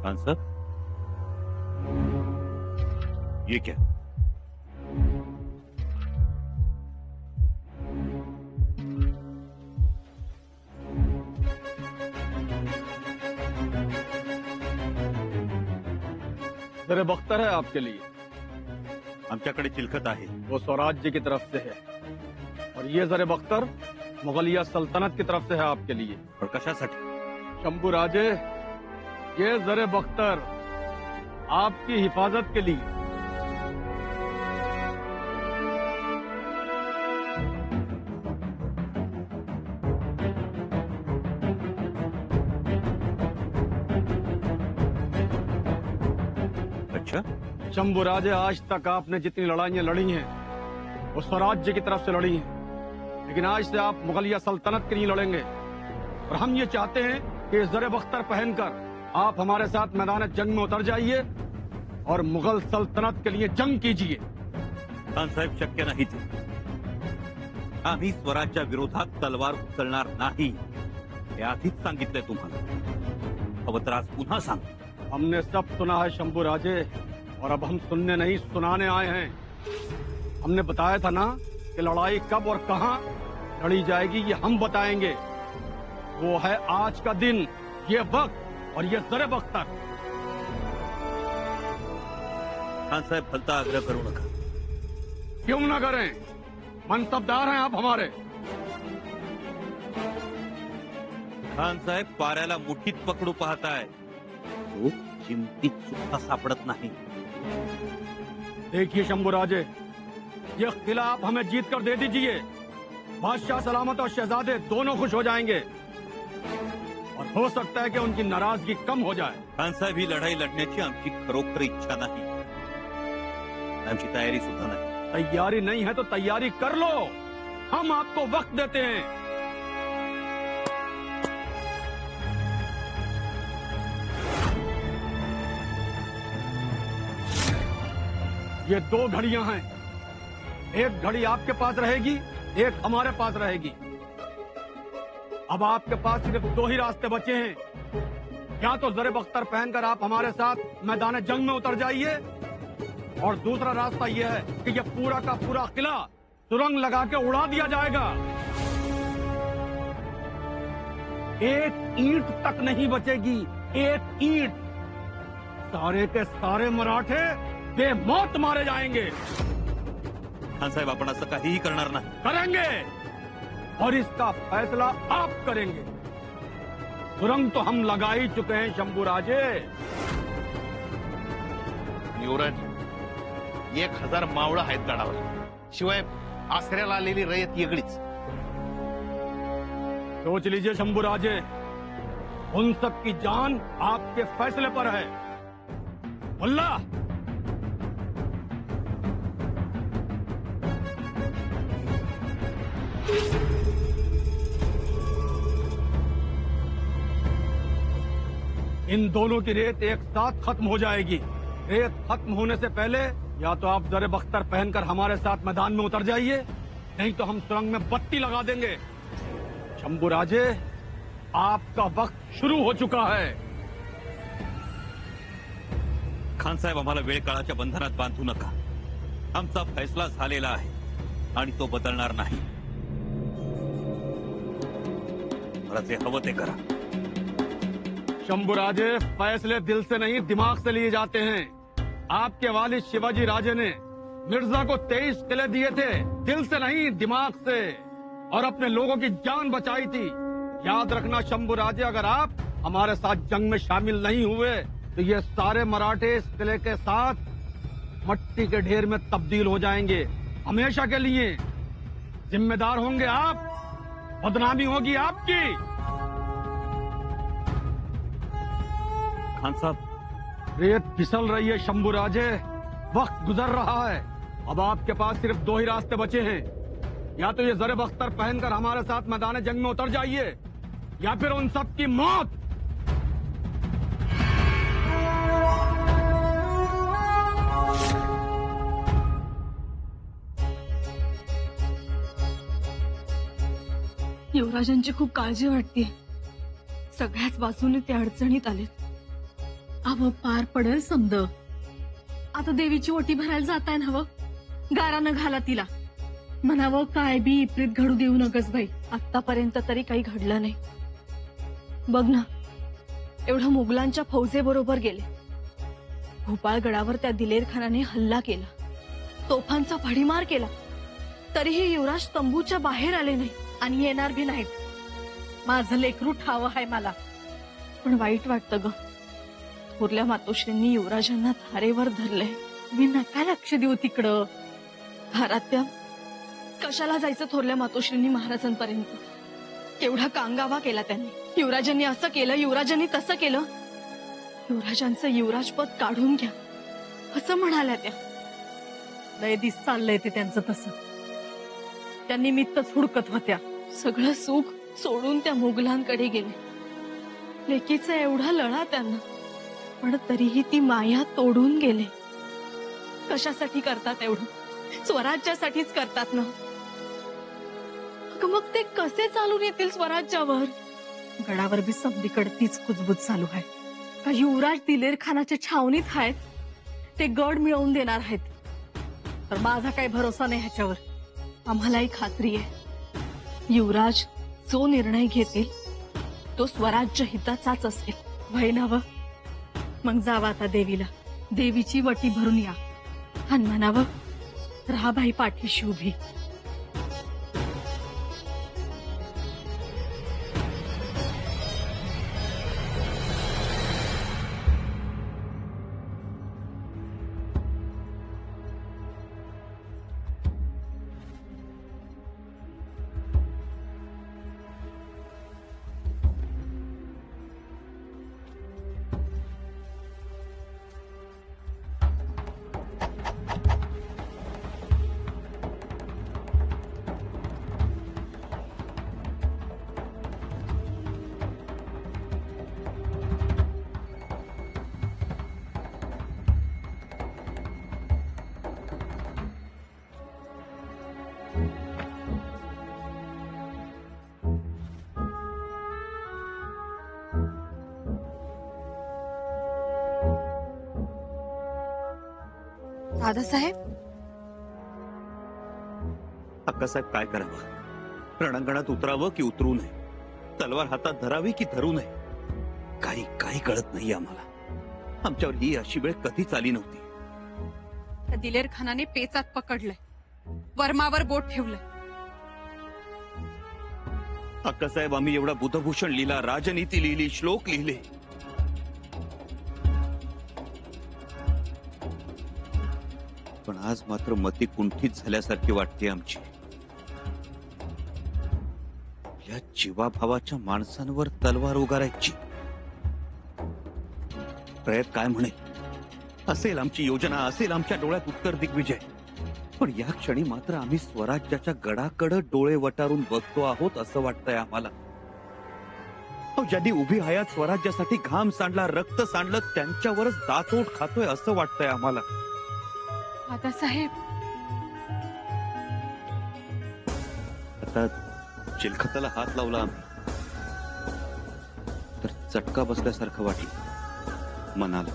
खान साहब, ये क्या? जरे बख्तर है आपके लिए। आमच्याकडे चिलखत आहे। वो स्वराज्य की तरफ से है और ये जरे बख्तर मुगलिया सल्तनत की तरफ से है आपके लिए। पण कशासाठी? शंभू राजे, ये जरे बख्तर आपकी हिफाजत के लिए। अच्छा, शंभू राजे, आज तक आपने जितनी लड़ाइयां लड़ी हैं वो स्वराज्य की तरफ से लड़ी हैं, लेकिन आज से आप मुगलिया सल्तनत के लिए लड़ेंगे। और हम ये चाहते हैं कि जरे बख्तर पहनकर आप हमारे साथ मैदान जंग में उतर जाइए और मुगल सल्तनत के लिए जंग कीजिए। खान साहेब, शक्य नाही ते। आम्ही स्वराज्या विरोधात तलवार उचलणार नाही, हे आधीच सांगितलंय तुम्हाला। हवं तर आज पुन्हा सांग। हमने सब सुना है शंभू राजे, और अब हम सुनने नहीं सुनाने आए हैं। हमने बताया था ना कि लड़ाई कब और कहां लड़ी जाएगी ये हम बताएंगे। वो है आज का दिन, ये वक्त और ये जरे बख्तर। खान साहेब, भलता आग्रह करू नका। क्यों ना करें, मनसबदार हैं आप हमारे। खान साहेब, पाऱ्याला मुठीत पकडू पाहताय, तो चिमटीत सुद्धा सापडत नाही। देखिए शंभू राजे, ये किला आप हमें जीत कर दे दीजिए। बादशाह सलामत और शहजादे दोनों खुश हो जाएंगे और हो सकता है कि उनकी नाराजगी कम हो जाए। खान साहेब, ही लढाई लढण्याची आमची खरोखर इच्छा नाही, आमची तयारी सुद्धा नाही। तैयारी नहीं है तो तैयारी कर लो, हम आपको वक्त देते हैं। ये 2 घड़ियां हैं, एक घड़ी आपके पास रहेगी, एक हमारे पास रहेगी। अब आपके पास सिर्फ 2 ही रास्ते बचे हैं। या तो जरे बख्तर पहनकर आप हमारे साथ मैदान जंग में उतर जाइए, और दूसरा रास्ता यह है कि यह पूरा का पूरा किला सुरंग लगा के उड़ा दिया जाएगा। एक ईंट तक नहीं बचेगी, एक ईंट। सारे के सारे मराठे बेमौत मारे जाएंगे। खान साहेब, आपण असं काहीही करणार नाही। करेंगे, और इसका फैसला आप करेंगे। सुरंग तो हम लगा ही चुके हैं शंभू राजे। युवराज, 1000 मावळं आहेत गडावर, शिवाय आसऱ्याला आलेली रयत वेगळीच। सोच लीजिए शंभू राजे, उन सब की जान आपके फैसले पर है। मुल्ला, इन दोनों की रेत एक साथ खत्म हो जाएगी। रेत खत्म होने से पहले या तो आप जरे बख्तर पहनकर हमारे साथ मैदान में उतर जाइए, नहीं तो हम सुरंग में बत्ती लगा देंगे। शंभू राजे, आपका वक्त शुरू हो चुका है। खान साहेब, आम्हाला वेळ काळाच्या बंधनात बांधू नका। आमचा फैसला झालेला आहे आणि तो बदलणार नाही। मला जे हवं ते करा। शंभू राजे, फैसले दिल से नहीं दिमाग से लिए जाते हैं। आपके वालिद शिवाजी राजे ने मिर्जा को 23 किले दिए थे, दिल से नहीं दिमाग से, और अपने लोगों की जान बचाई थी। याद रखना शंभू राजे, अगर आप हमारे साथ जंग में शामिल नहीं हुए तो ये सारे मराठे इस किले के साथ मट्टी के ढेर में तब्दील हो जाएंगे, हमेशा के लिए। जिम्मेदार होंगे आप, बदनामी होगी आपकी। खान साहब, रेत फिसल रही है शंभू राजे, वक्त गुजर रहा है। अब आपके पास सिर्फ 2 ही रास्ते बचे हैं। या तो ये जरे बख्तर पहनकर हमारे साथ मैदान जंग में उतर जाइए, या फिर उन सब की मौत। युवराजांची खूप काळजी वाटते। सगळ्याच बाजूने ते अडचणीत आलेत। अव पार पडेल समद. आता देवीची ओटी भरायला जाताय ना, गारानं घाला तिला. म्हणावं काय बी इप्रीत घडू देऊ नकस बाई. आतापर्यंत तरी काही घडलं नाही. बघ ना, एवढं मुघलांच्या फौजेबरोबर गेले. भोपाळगडावर त्या दिलेर खानाने हल्ला केला, तोफांचा भडीमार केला, तरीही युवराज तंबूच्या बाहेर आले नाही आणि येणार भी नाहीत. माझं लेकरू ठाव आहे मला, पण वाईट वाटतं ग. थोरल्या मातोश्रींनी युवराजांना धारेवर धरलंय. मी नका लक्ष देऊ तिकडं. घरात त्या कशाला जायचं थोरल्या मातोश्रींनी महाराजांपर्यंत. केवढा कांगावा केला त्यांनी. युवराजांनी असं केलं, युवराजांनी तसं केलं. युवराजांचं युवराजपद काढून घ्या असं म्हणाल्या त्या. लय दिस चाललंय ते त्यांचं तसं. त्या निमित्तच हुडकत होत्या. सगळं सुख सोडून त्या मुघलांकडे गेले. लेकीचा एवढा लढा त्यांना, पण तरीही ती माया तोडून गेले. कशासाठी करतात एवढं? स्वराज्यासाठीच करतात ना. मग ते कसे चालून येतील स्वराज्यावर? गडावर बी समधीकडे तीच कुजबूज चालू आहे. का युवराज दिलेर खानाच्या छावणीत आहेत, ते गड मिळवून देणार आहेत. तर माझा काही भरोसा नाही ह्याच्यावर. आम्हालाही खात्री आहे, युवराज जो निर्णय घेतील तो स्वराज्य हिताचाच असेल. वैनाव मग जावा आता देवीला. देवीची वटी भरून या आणि म्हणावं, राहाबाई पाठीशी उभी. दादासाहेब, अक्कासाहेब काय करावं? रणांगणात उतरावं की उतरू नये? तलवार हातात धरावी की धरू नये? काही काही कळत नाही आम्हाला. आमच्यावर ही अशी वेळ कधीच आली नव्हती. त्या दिलेर खानाने पेचात पकडलंय, वर्मावर बोट ठेवलंय. अक्कासाहेब, आम्ही एवढा बुधभूषण लिहिला, राजनीती लिहिली, श्लोक लिहिले, पण आज मात्र मती कुंठित झाल्यासारखी वाटते आमची. या जीवाभावाच्या माणसांवर तलवार उगारायची. प्रयत काय म्हणे? असेल आमची योजना, असेल आमच्या डोळ्यात उत्तर दिग्विजय, पण या क्षणी मात्र आम्ही स्वराज्याच्या गडाकडे डोळे वटारून बघतो आहोत असं वाटतंय आम्हाला. ज्यांनी उभी हयात स्वराज्यासाठी घाम सांडला, रक्त सांडलं, त्यांच्यावरच दातोट खातोय असं वाटतंय आम्हाला. दादासाहेब, आता चिलखताला हात लावला आम्ही तर चटका बसल्यासारखं वाटलं मनाला.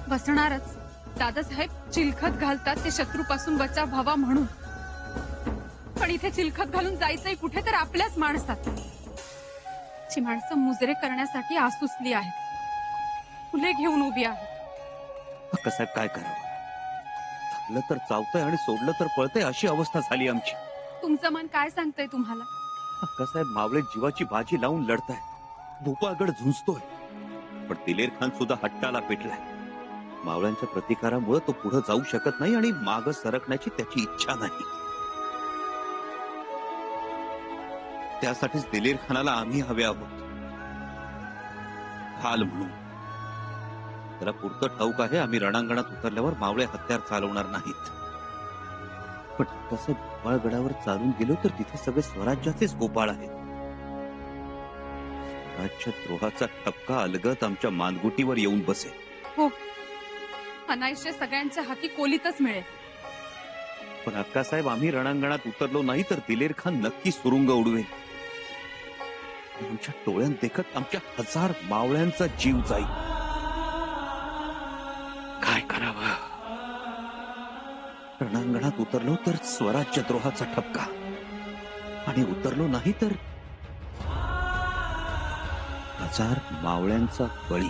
बसणारच. दादासाहेब, चिलखत घालतात ते शत्रूपासून बचाव व्हावा म्हणून, पण इथे चिलखत घालून जायचंय कुठे? तर आपल्याच माणसात. ची माणसं मुजरे करण्यासाठी आसुसली आहेत, फुले घेऊन उभी आहेत. अक्कासाहेब, काय करावं? चाललं तर चावतंय आणि सोडलं तर पळतंय अशी अवस्था झाली आमची. तुमचं मन काय सांगतंय तुम्हाला? अक्कासाहेब, मावळे जीवाची बाजी लावून लढताय, भोपाळगड झुंजतोय, पण दिलेर खान सुद्धा हट्टाला पेटलाय. मावळ्यांच्या प्रतिकारामुळे तो पुढे जाऊ शकत नाही आणि माग सरकण्याची त्याची इच्छा नाही. त्यासाठीच दिलेर खानाला आम्ही हवे आहोत, हाल म्हणून. त्याला पुरतं ठाऊक आहे आम्ही रणांगणात उतरल्यावर मावळे हत्यार चालवणार नाहीत, पण तसं भोपाळगडावर चालून गेलो तर तिथे सगळे स्वराज्याचेच गोपाळ आहेत. राज्यद्रोहाचा टपका अलगत आमच्या मानगुटीवर येऊन बसेल. हो, अनायशे सगळ्यांच्या हाती कोलीतच मिळेल. पण अक्कासाहेब, आम्ही रणांगणात उतरलो नाही तर दिलेर खान नक्की सुरुंग उडवेल. आमच्या डोळ्यात देखत आमच्या 1000 मावळ्यांचा जीव जाईल. काय करावं? रणांगणात उतरलो तर स्वराज्यद्रोहाचा ठपका, आणि उतरलो नाही तर 1000 मावळ्यांचा बळी.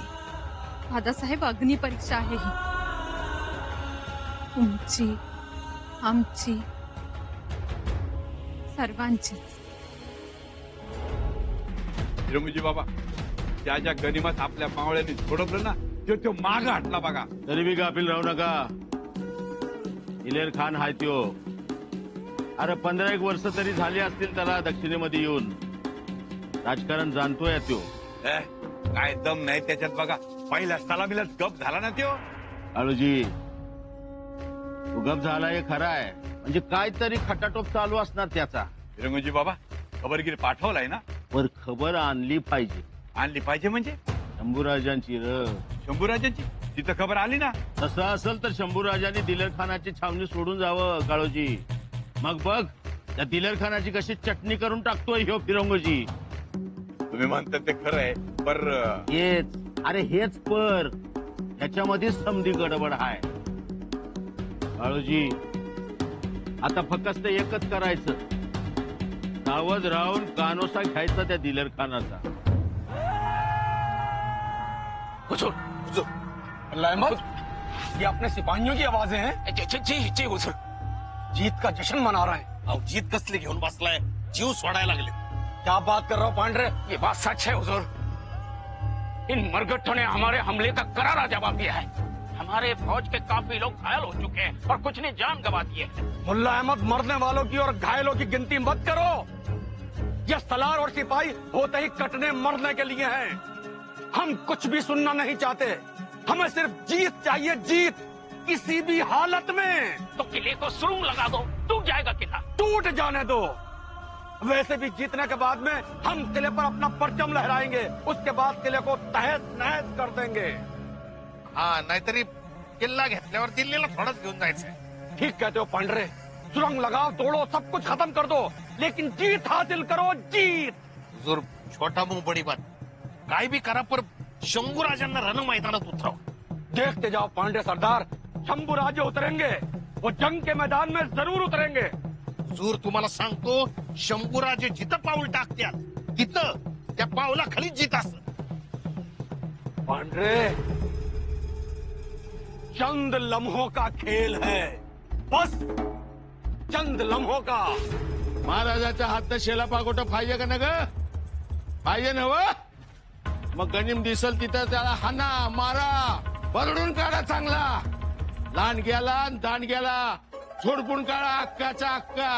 दादासाहेब, अग्निपरीक्षा आहे ही. तुमची, आमची, सर्वांची. हिरमुजी बाबा, ज्या ज्या गनिमात आपल्या मावळ्यांनी सोडवलं ना, तो माग हटला बघा. तरी बी गाफील राहू नका. दिलेर खान हाय त्यो. अरे 15-1 वर्ष तरी झाली असतील त्याला दक्षिणेमध्ये येऊन. राजकारण जाणतोय त्यो. काय दम नाही त्याच्यात बघा. पहिल्या सलामीलाच गप झाला ना त्यो. आळूजी, उगप झाला हे खरं आहे, म्हणजे काहीतरी खटाटोप चालू असणार त्याचा. हिरमुजी बाबा, खबरगिरी पाठवलाय ना? पर खबर आणली पाहिजे. आणली पाहिजे म्हणजे शंभूराजांची शंभूराजांची तिथं खबर आली ना. तसं असेल तर शंभूराजांनी दिलेर खानाची छावणी सोडून जावं काळोजी. मग बघ त्या दिलेर खानाची कशी चटणी करून टाकतोय ह्यो फिरंगोजी. तुम्ही म्हणता ते खरं आहे, पर हेच, अरे हेच पर ह्याच्यामध्ये समधी गडबड आहे काळोजी. आता फक्त एकच करायचं, सावध राहून कानोसा घ्यायचा त्या दिलेर खानाचा. अहमद, ये अपने सिपाहियों की आवाजें हैं? जी हुजूर. जीत का जश्न मना रहे हैं. अहो, जीत कसली घेऊन बसलाय, जीव सोडायला लागले. क्या बात कर रहा हो पांडरे? ये बात सच है हुजूर. इन मरगट्ठों ने हमारे हमले का करारा जवाब दिया है. हमारे फौज के काफी लोग घायल हो चुके हैं और कुछ ने जान गंवा दी है. मुल्ला अहमद, मरने वालों की और घायलों की गिनती मत करो. ये सलार और सिपाही होते ही कटने मरने के लिए हैं. हम कुछ भी सुनना नहीं चाहते. हमें सिर्फ जीत चाहिए, जीत, किसी भी हालत में. तो किले को सुरुंग लगा दो, टूट जाएगा किला. टूट जाने दो. वैसे भी जीतने के बाद में हम किले पर अपना परचम लहराएंगे. उसके बाद किले को तहस नहस कर देंगे. हा, नाहीतरी किल्ला घेतल्यावर दिल्लीला थोडंच घेऊन जायचंय. ठीक कहते हो पांडरे. सुरंग लगाओ, तोड़ो, सब कुछ खत्म कर दो, लेकिन जीत हासिल करो, जीत. हुजूर, छोटा मुंह बडी बात. काय भी करा, पर शंभूराजांना रण मैदानात उतराव. देखते जाओ पांडे सरदार, शंभू राजे उतरेंगे. वो जंग के मैदान में जरूर उतरेंगे. हुजूर, तुम्हाला सांगतो, शंभूराजे जिथं पाऊल टाकत्यात तिथं त्या पाऊलाखाली जीत असत. पांडरे, चंद लम्हों का खेल है, बस चंद लम्हों का. महाराजाच्या हातात शेला पागोटा पाहिजे का न ग? पाहिजे ना व? मग गनिम दिसल तिथं त्याला हाना मारा, बरडून काढा चांगला. लहान गेला दान गेला, झोडपून काढा अक्काचा अक्का.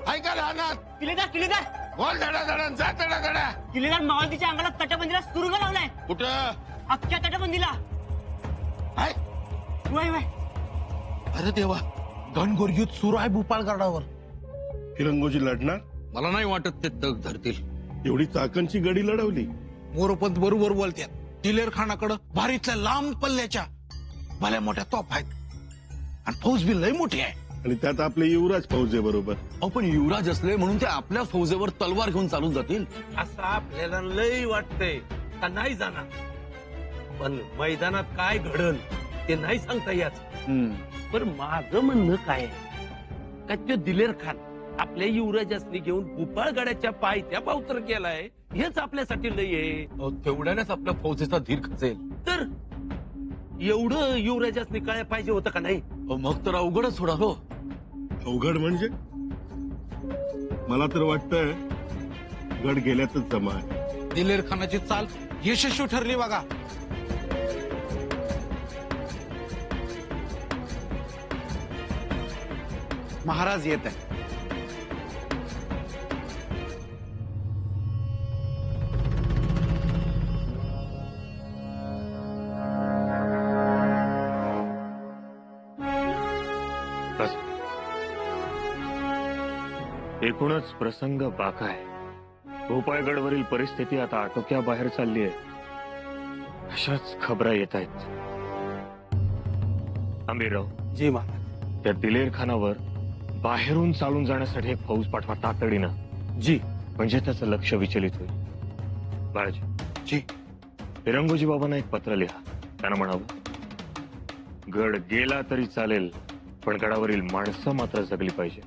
ऐका रानात किल्लेदार बोल धडा धडा, जा धडा धडा. किल्लेदार मावळतीच्या अंगाला तटबंदीला सुरुंग लावलाय. कुठं? अख्ख्या तटबंदीला. हाय? वय वय. अरे देवा, घनघोर युद्ध सुरू आहे भूपाळ गडावर. फिरंगोजी लढणार? मला नाही वाटत ते तग धरतील. एवढी चाकणची गडी लढवली. मोरोपंत बरोबर बोलतात. दिलेर खानाकडं भारीतल्या लांब पल्ल्याच्या भल्या मोठ्या तोफ आहेत आणि फौज बी लय मोठी आहे. आणि त्यात आपले युवराज फौज आहे बरोबर. अहो, पण युवराज असले म्हणून ते आपल्या फौजेवर तलवार घेऊन चालून जातील असं आपल्याला लय वाटतंय का नाही जाणार, पण मैदानात काय घडल ते नाही सांगता येत. पण माझं म्हणणं काय आहे का तो दिलेर खान आपल्या युवराजासनी घेऊन भूपाळगडाच्या पायथ्या पावतर गेलाय, हेच आपल्यासाठी लय आहे. तेवढ्यानेच आपल्या फौजेचा धीर खचेल. तर एवढं युवराजासनी काय पाहिजे होतं का नाही? मग तर अवघडच थोडा हो. अवघड म्हणजे मला तर वाटतंय गड गेल्यातच जमा आहे. दिलेर खानाची चाल यशस्वी ठरली बघा. महाराज येत आहे. एकूणच प्रसंग बाका आहे. भोपाळगडवरील परिस्थिती आता आटोक्याबाहेर चालली आहे, अशाच खबरा येत आहेत. आंबीरराव, जी महाराज. त्या दिलेर खानावर बाहेरून चालून जाण्यासाठी एक फौज पाठवा तातडीनं. जी म्हणजे त्याचं लक्ष विचलित होईल. बाळाजी जी. फिरंगोजी बाबांना एक पत्र लिहा. त्यांना म्हणावं, गड गेला तरी चालेल, पण गडावरील माणसं मात्र जगली पाहिजे.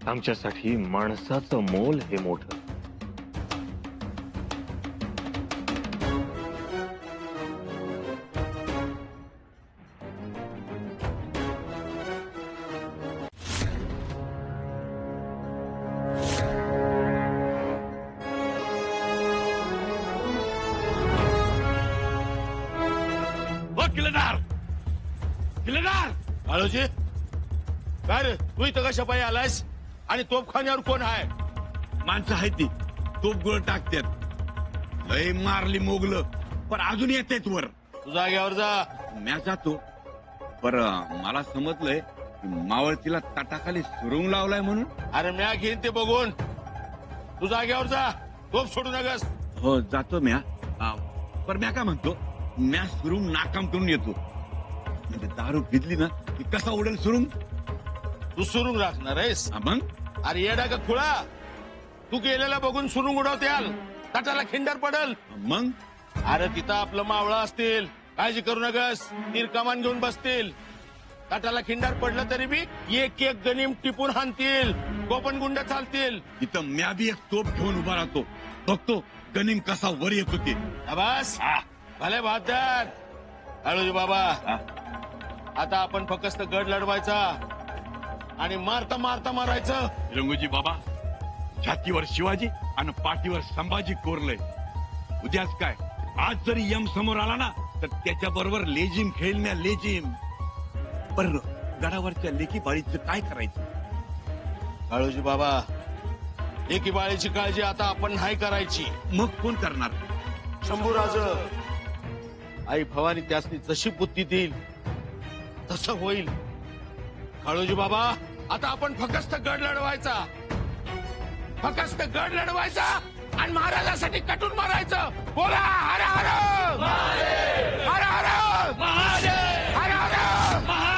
आमच्यासाठी माणसाचं मोल हे मोठं. किल्लेदार किल्लेदार आळोजी काय रे तू इथं कशा पायी आलायस आणि तोफखान्यावर कोण आहे? माणसं आहे ती तोप गोळ टाकतात. लय मारली मोगलं पण अजून येतेत वर. तू जाग्यावर जा. म्या जातो. पर मला समजलंय की मावळतीला ताटाखाली सुरुंग लावलाय म्हणून. अरे म्या घेईन ते बघून. तू जाग्यावर जा. तोफ सोडू नकस. हो जातो म्या. पर म्या काय म्हणतो, म्या सुरुंग नाकाम करून येतो. म्हणजे दारू भिजली ना की कसा उडेल सुरुंग. तू सुरुंग राखणार आहेस? मग अरे येडा का खुळा, तू गेलेला बघून सुरुंग उडवत्याल, ताटाला खिंडर पडल. मग अरे तिथं आपलं मावळं असतील, काळजी करू नकस. तीर कमान घेऊन बसतील. ताटाला खिंडार पडलं तरी बी एक एक गनिम टिपून हाणतील. गोपन गुंड चालतील. इथं म्या बी एक तोप घेऊन उभा राहतो. बघतो गनिम कसा वर येतो ते. बस भले बहादर. आळूजी बाबा आता आपण फक्त गड लढवायचा आणि मारता मारता मारायचं. रंगोजी बाबा छातीवर शिवाजी आणि पाठीवर संभाजी कोरलंय. उद्याच काय, आज जरी यम समोर आला ना तर त्याच्या बरोबर लेजिम खेळण्या लेजिम. पर गडावरच्या लेखी बाळीचं काय करायचं? आळूजी बाबा एकी बाळीची काळजी आता आपण नाही करायची. मग कोण करणार? शंभूराज. आई भवानी त्यासनी जशी बुद्धी देईल तसं होईल. काळूजी बाबा आता आपण फक्त गड लढवायचा. फक्त गड लढवायचा आणि महाराजासाठी कटून मारायचं. बोला हर हर हर हर महादेव हर हर महादेव.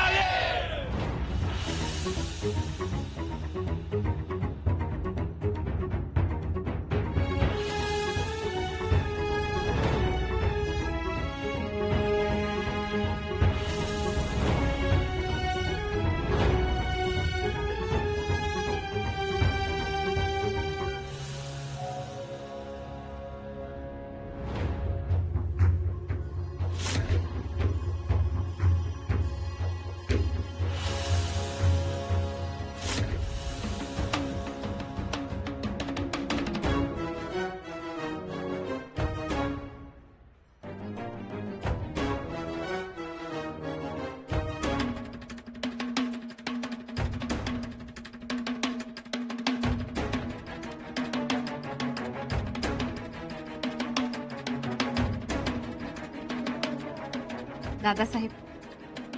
दादासाहेब,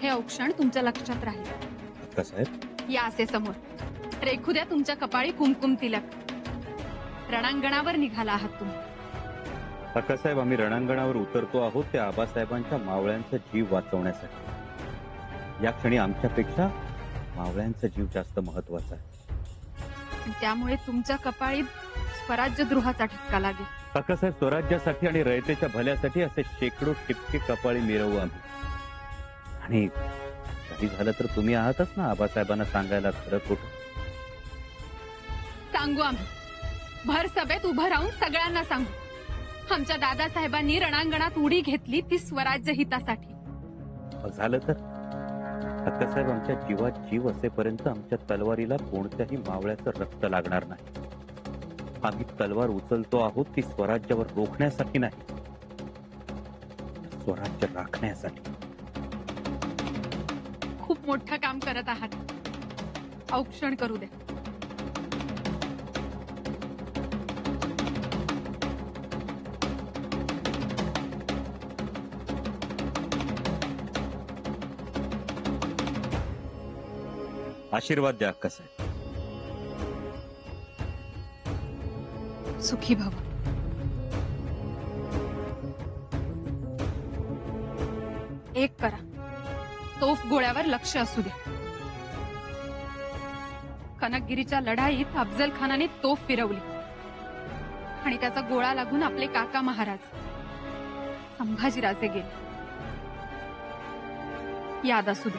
हे औक्षण तुमच्या लक्षात राहील. साहेब या असे समोर रेखू द्या तुमच्या कपाळी कुमकुम तिलक. रणांगणावर निघाला आहात तुम्ही. अक्कासाहेब, आम्ही रणांगणावर उतरतो आहोत त्या आबासाहेबांच्या मावळ्यांचा जीव वाचवण्यासाठी. या क्षणी आमच्यापेक्षा मावळ्यांचा जीव जास्त महत्वाचा आहे. त्यामुळे तुमच्या कपाळी स्वराज्यद्रोहाचा ठपका लागेल. अक्कासाहेब, स्वराज्यासाठी आणि रयतेच्या भल्यासाठी असे शेकडो टिपके कपाळी मिरवू आम्ही. आणि काही झालं तर तुम्ही आहातच ना आबासाहेबांना सांगायला खरं खोटं. सांगू आम्ही. भर सभेत उभं राहून सगळ्यांना सांगू. आमच्या दादासाहेबांनी रणांगणात उडी घेतली ती स्वराज्य हितासाठी. झालं तर अक्कासाहेब, आमच्या जीवात जीव असेपर्यंत आमच्या तलवारीला कोणत्याही मावळ्याचं रक्त लागणार नाही. आम्ही तलवार उचलतो आहोत ती स्वराज्यावर रोखण्यासाठी नाही, स्वराज्य राखण्यासाठी. खूप मोठं काम करत आहात. औक्षण करू दे. आशीर्वाद द्या अक्कासाहेब. सुखी भव. एक करा, तोफ गोळ्यावर लक्ष असू द्या. कनकगिरीच्या लढाईत अफजल खानाने तोफ फिरवली आणि त्याचा गोळा लागून आपले काका महाराज संभाजीराजे गेले. याद असू दे.